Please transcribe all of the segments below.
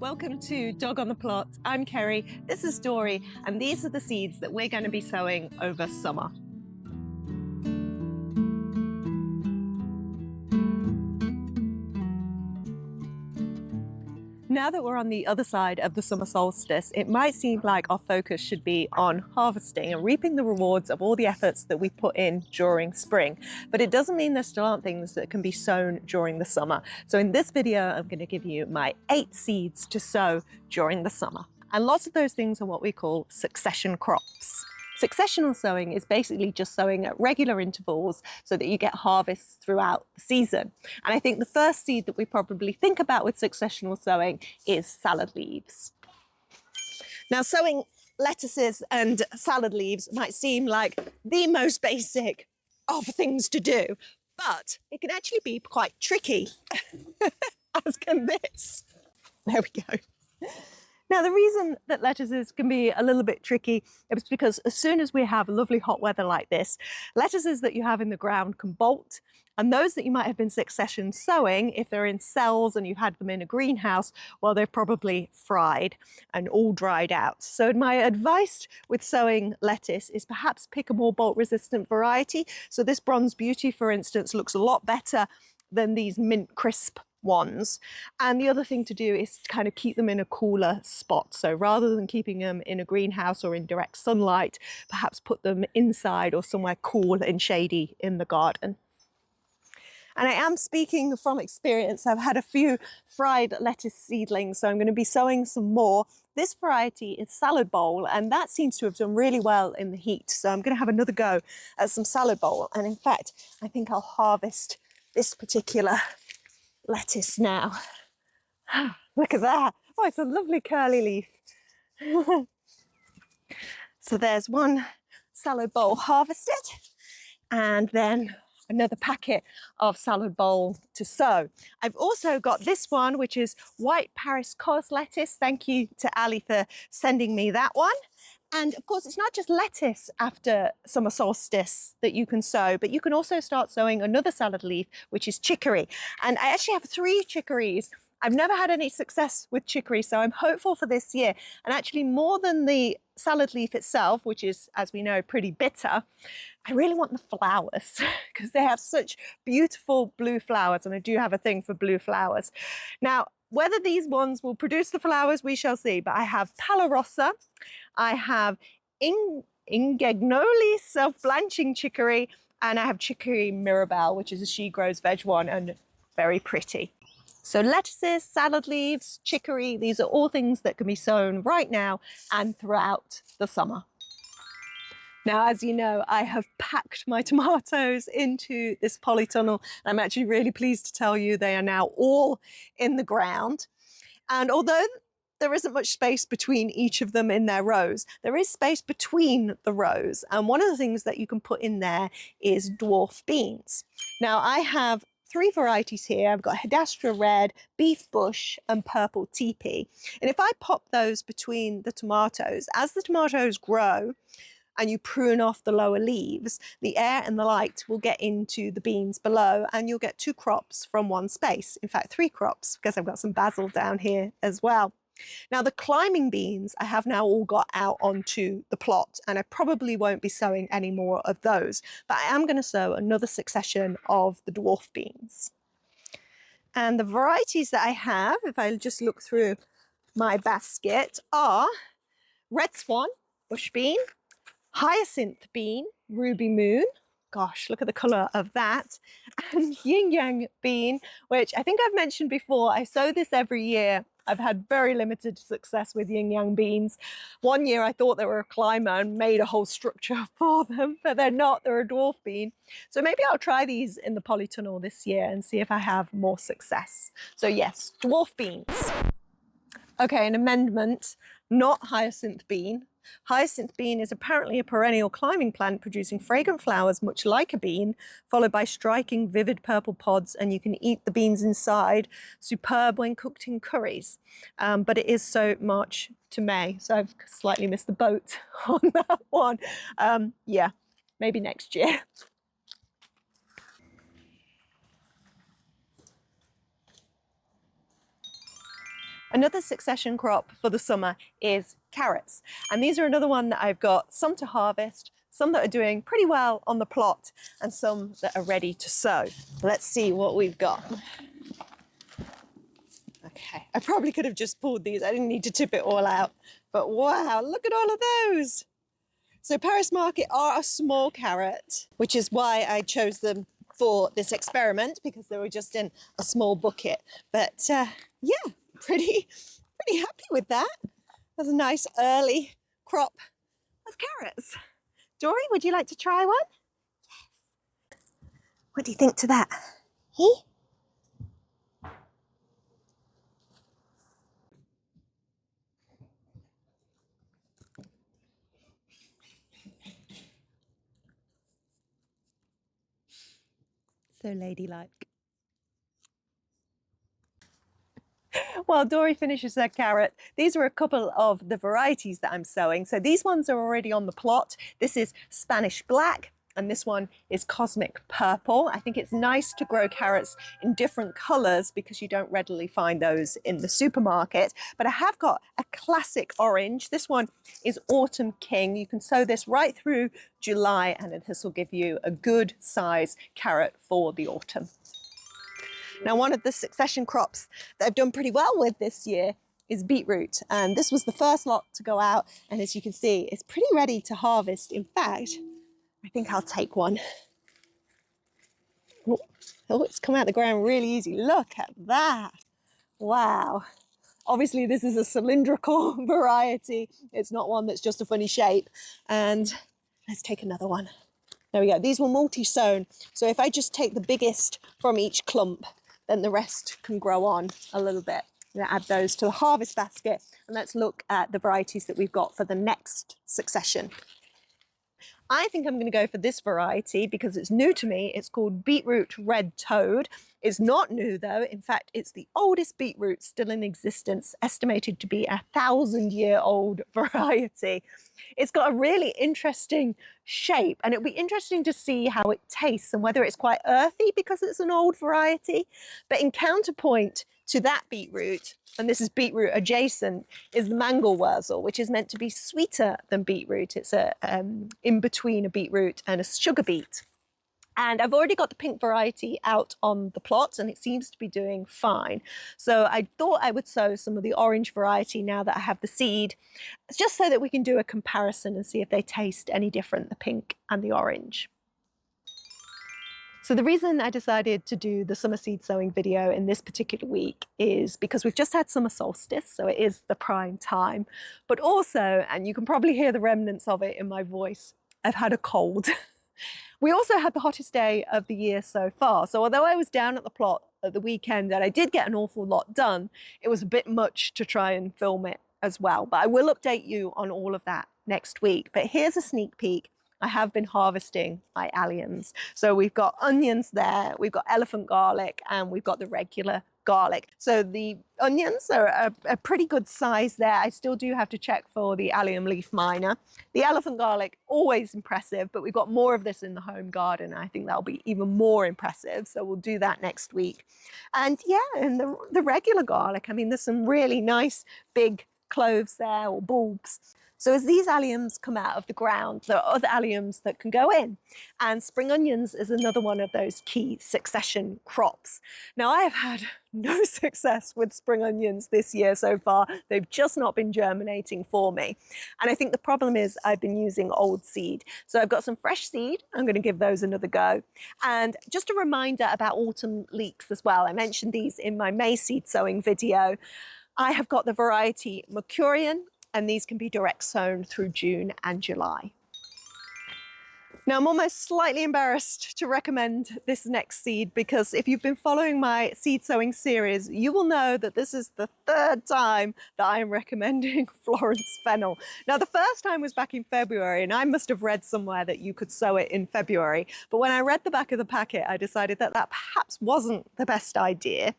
Welcome to Dog on the Plot. I'm Kerry, this is Dory, and these are the seeds that we're going to be sowing over summer. Now that we're on the other side of the summer solstice, it might seem like our focus should be on harvesting and reaping the rewards of all the efforts that we put in during spring. But it doesn't mean there still aren't things that can be sown during the summer. So in this video, I'm going to give you my 8 seeds to sow during the summer. And lots of those things are what we call succession crops. Successional sowing is basically just sowing at regular intervals so that you get harvests throughout the season. And I think the first seed that we probably think about with successional sowing is salad leaves. Now, sowing lettuces and salad leaves might seem like the most basic of things to do, but it can actually be quite tricky, as can this. There we go. Now, the reason that lettuces can be a little bit tricky is because as soon as we have lovely hot weather like this, lettuces that you have in the ground can bolt, and those that you might have been succession sowing, if they're in cells and you've had them in a greenhouse, well, they're probably fried and all dried out. So my advice with sowing lettuce is perhaps pick a more bolt-resistant variety. So this Bronze Beauty, for instance, looks a lot better than these mint crisp ones. And the other thing to do is to kind of keep them in a cooler spot. So rather than keeping them in a greenhouse or in direct sunlight, perhaps put them inside or somewhere cool and shady in the garden. And I am speaking from experience. I've had a few fried lettuce seedlings, so I'm going to be sowing some more. This variety is salad bowl, and that seems to have done really well in the heat. So I'm going to have another go at some salad bowl. And in fact, I think I'll harvest this particular lettuce now. Look at that. Oh, it's a lovely curly leaf. So there's one salad bowl harvested, and then another packet of salad bowl to sow. I've also got this one, which is white Paris cos lettuce. Thank you to Ali for sending me that one. And of course, it's not just lettuce after summer solstice that you can sow, but you can also start sowing another salad leaf, which is chicory. And I actually have 3 chicories. I've never had any success with chicory, so I'm hopeful for this year. And actually, more than the salad leaf itself, which is, as we know, pretty bitter, I really want the flowers because they have such beautiful blue flowers, and I do have a thing for blue flowers. Now, whether these ones will produce the flowers, we shall see. But I have Palarossa, I have Ingegnoli self-blanching chicory, and I have Chicory Mirabelle, which is a she grows veg one and very pretty. So lettuces, salad leaves, chicory, these are all things that can be sown right now and throughout the summer. Now, as you know, I have packed my tomatoes into this polytunnel. I'm actually really pleased to tell you they are now all in the ground. And although there isn't much space between each of them in their rows, there is space between the rows. And one of the things that you can put in there is dwarf beans. Now, I have 3 varieties here. I've got Hydastra Red, Beef Bush, and Purple Teepee. And if I pop those between the tomatoes, as the tomatoes grow, and you prune off the lower leaves, the air and the light will get into the beans below, and you'll get 2 crops from one space. In fact, 3 crops, because I've got some basil down here as well. Now, the climbing beans I have now all got out onto the plot, and I probably won't be sowing any more of those, but I am going to sow another succession of the dwarf beans. And the varieties that I have, if I just look through my basket, are Red Swan, bush bean, Hyacinth bean, Ruby Moon, gosh, look at the colour of that, and Yin Yang bean, which I think I've mentioned before. I sow this every year. I've had very limited success with Yin Yang beans. One year I thought they were a climber and made a whole structure for them, but they're not, they're a dwarf bean. So maybe I'll try these in the polytunnel this year and see if I have more success. So yes, dwarf beans. Okay, an amendment, not hyacinth bean. Hyacinth bean is apparently a perennial climbing plant producing fragrant flowers much like a bean, followed by striking vivid purple pods, and you can eat the beans inside. Superb when cooked in curries, but it is so March to May, so I've slightly missed the boat on that one. Yeah, maybe next year. Another succession crop for the summer is carrots. And these are another one that I've got some to harvest, some that are doing pretty well on the plot, and some that are ready to sow. Let's see what we've got. Okay, I probably could have just pulled these. I didn't need to tip it all out. But wow, look at all of those. So Paris Market are a small carrot, which is why I chose them for this experiment, because they were just in a small bucket. But yeah, pretty happy with that. That's a nice early crop of carrots. Dory, would you like to try one? Yes. What do you think to that? Hey? So ladylike. While Dory finishes her carrot, these are a couple of the varieties that I'm sowing. So these ones are already on the plot. This is Spanish Black, and this one is Cosmic Purple. I think it's nice to grow carrots in different colours because you don't readily find those in the supermarket. But I have got a classic orange. This one is Autumn King. You can sow this right through July, and this will give you a good size carrot for the autumn. Now, one of the succession crops that I've done pretty well with this year is beetroot. And this was the first lot to go out. And as you can see, it's pretty ready to harvest. In fact, I think I'll take one. Oh, it's come out of the ground really easy. Look at that. Wow. Obviously, this is a cylindrical variety. It's not one that's just a funny shape. And let's take another one. There we go. These were multi-sown. So if I just take the biggest from each clump, then the rest can grow on a little bit. I'm going to add those to the harvest basket, and let's look at the varieties that we've got for the next succession. I think I'm going to go for this variety because it's new to me. It's called Beetroot Red Toad. It's not new though. In fact, it's the oldest beetroot still in existence, estimated to be a 1,000-year-old variety. It's got a really interesting shape, and it'll be interesting to see how it tastes and whether it's quite earthy because it's an old variety. But in counterpoint to that beetroot, and this is beetroot adjacent, is the mangel wurzel, which is meant to be sweeter than beetroot. It's a in between a beetroot and a sugar beet. And I've already got the pink variety out on the plot, and it seems to be doing fine. So I thought I would sow some of the orange variety now that I have the seed, just so that we can do a comparison and see if they taste any different, the pink and the orange. So the reason I decided to do the summer seed sowing video in this particular week is because we've just had summer solstice, so it is the prime time. But also, and you can probably hear the remnants of it in my voice, I've had a cold. We also had the hottest day of the year so far. So although I was down at the plot at the weekend and I did get an awful lot done, it was a bit much to try and film it as well. But I will update you on all of that next week. But here's a sneak peek. I have been harvesting my alliums. So we've got onions there, we've got elephant garlic, and we've got the regular garlic. So the onions are a pretty good size there. I still do have to check for the allium leaf miner. The elephant garlic, always impressive, but we've got more of this in the home garden. I think that'll be even more impressive. So we'll do that next week. And yeah, and the regular garlic, I mean, there's some really nice big cloves there, or bulbs. So as these alliums come out of the ground, there are other alliums that can go in. And spring onions is another one of those key succession crops. Now, I have had no success with spring onions this year so far. They've just not been germinating for me. And I think the problem is I've been using old seed. So I've got some fresh seed. I'm going to give those another go. And just a reminder about autumn leeks as well. I mentioned these in my May seed sowing video. I have got the variety Mercurian, and these can be direct sown through June and July. Now, I'm almost slightly embarrassed to recommend this next seed because if you've been following my seed sowing series, you will know that this is the third time that I am recommending Florence Fennel. Now, the first time was back in February, and I must have read somewhere that you could sow it in February. But when I read the back of the packet, I decided that that perhaps wasn't the best idea.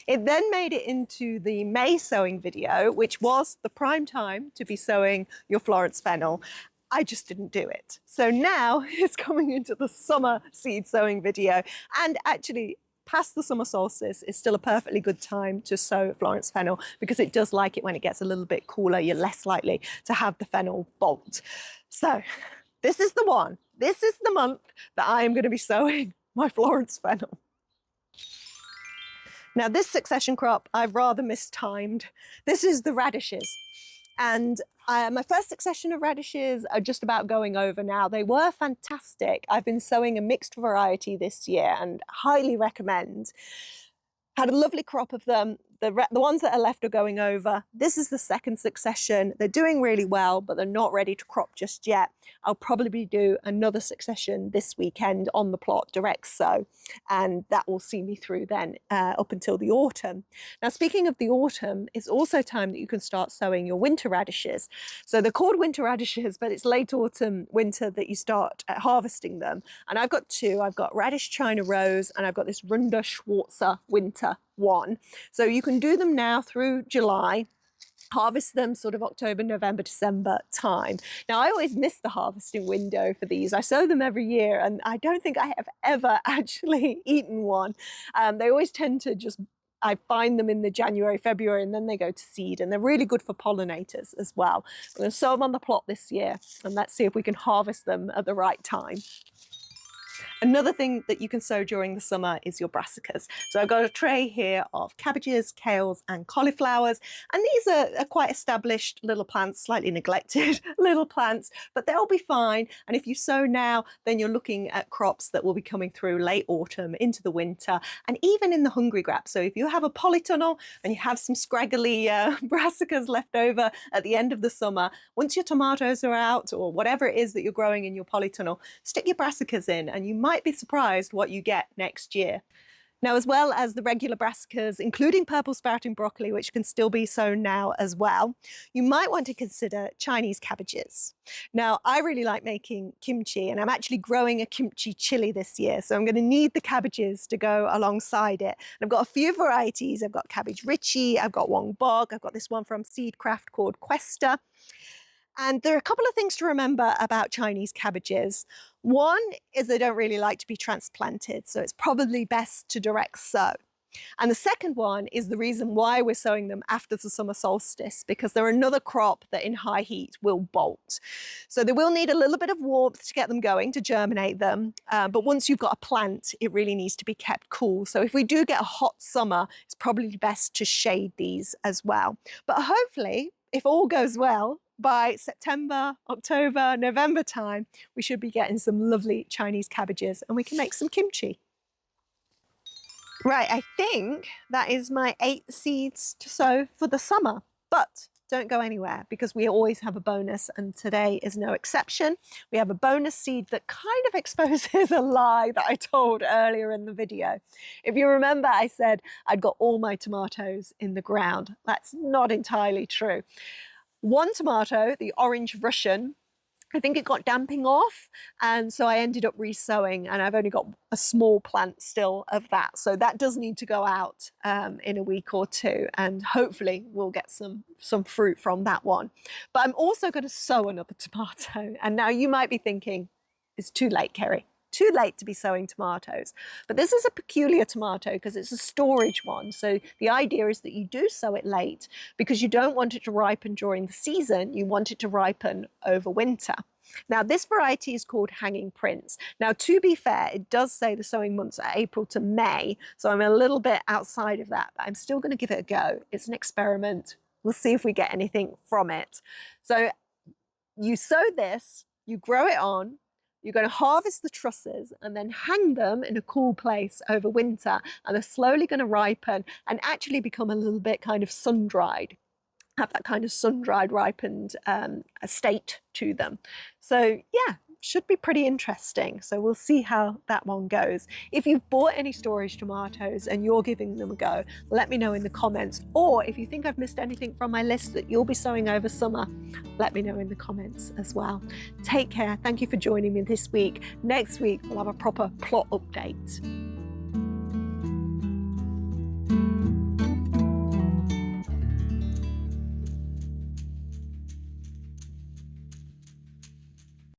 It then made it into the May sowing video, which was the prime time to be sowing your Florence Fennel. I just didn't do it. So now it's coming into the summer seed sowing video. And actually, past the summer solstice is still a perfectly good time to sow Florence Fennel because it does like it when it gets a little bit cooler. You're less likely to have the fennel bolt. So this is the one. This is the month that I am going to be sowing my Florence Fennel. Now this succession crop I've rather mistimed. This is the radishes. And my first succession of radishes are just about going over now. They were fantastic. I've been sowing a mixed variety this year and highly recommend. Had a lovely crop of them. The ones that are left are going over. This is the second succession. They're doing really well, but they're not ready to crop just yet. I'll probably do another succession this weekend on the plot, direct sow, and that will see me through then up until the autumn. Now, speaking of the autumn, it's also time that you can start sowing your winter radishes. So they're called winter radishes, but it's late autumn, winter that you start harvesting them. And I've got two. I've got radish China Rose, and I've got this Runder Schwarzer winter one. So you can do them now through July, harvest them sort of October, November, December time. Now I always miss the harvesting window for these. I sow them every year and I don't think I have ever actually eaten one. They always tend to just, I find them in the January, February, and then they go to seed, and they're really good for pollinators as well. I'm going to sow them on the plot this year and let's see if we can harvest them at the right time. Another thing that you can sow during the summer is your brassicas. So I've got a tray here of cabbages, kales and cauliflowers, and these are quite established little plants, slightly neglected little plants, but they'll be fine. And if you sow now, then you're looking at crops that will be coming through late autumn into the winter and even in the hungry grab. So if you have a polytunnel and you have some scraggly brassicas left over at the end of the summer, once your tomatoes are out or whatever it is that you're growing in your polytunnel, stick your brassicas in and you might be surprised what you get next year. Now, as well as the regular brassicas, including purple sprouting broccoli, which can still be sown now as well, you might want to consider Chinese cabbages. Now, I really like making kimchi, and I'm actually growing a kimchi chili this year, so I'm going to need the cabbages to go alongside it. And I've got a few varieties. I've got cabbage Richie, I've got Wong Bog, I've got this one from Seedcraft called Questa. And there are a couple of things to remember about Chinese cabbages. One is they don't really like to be transplanted, so it's probably best to direct sow. And the second one is the reason why we're sowing them after the summer solstice, because they're another crop that in high heat will bolt. So they will need a little bit of warmth to get them going, to germinate them. But once you've got a plant, it really needs to be kept cool. So if we do get a hot summer, it's probably best to shade these as well. But hopefully, if all goes well, by September, October, November time, we should be getting some lovely Chinese cabbages and we can make some kimchi. Right, I think that is my 8 seeds to sow for the summer, but don't go anywhere because we always have a bonus and today is no exception. We have a bonus seed that kind of exposes a lie that I told earlier in the video. If you remember, I said I'd got all my tomatoes in the ground. That's not entirely true. One tomato, the orange Russian, I think it got damping off, and so I ended up re-sowing, and I've only got a small plant still of that. So that does need to go out in a week or two, and hopefully we'll get some fruit from that one. But I'm also going to sow another tomato, and now you might be thinking, it's too late, Kerry. Too late to be sowing tomatoes. But this is a peculiar tomato because it's a storage one. So the idea is that you do sow it late because you don't want it to ripen during the season. You want it to ripen over winter. Now, this variety is called Hanging Prince. Now, to be fair, it does say the sowing months are April to May. So I'm a little bit outside of that, but I'm still going to give it a go. It's an experiment. We'll see if we get anything from it. So you sow this, you grow it on, you're going to harvest the trusses and then hang them in a cool place over winter, and they're slowly going to ripen and actually become a little bit kind of sun-dried, have that kind of sun-dried ripened state to them. So yeah, should be pretty interesting. So we'll see how that one goes. If you've bought any storage tomatoes and you're giving them a go, let me know in the comments. Or if you think I've missed anything from my list that you'll be sowing over summer, let me know in the comments as well. Take care. Thank you for joining me this week. Next week, we'll have a proper plot update.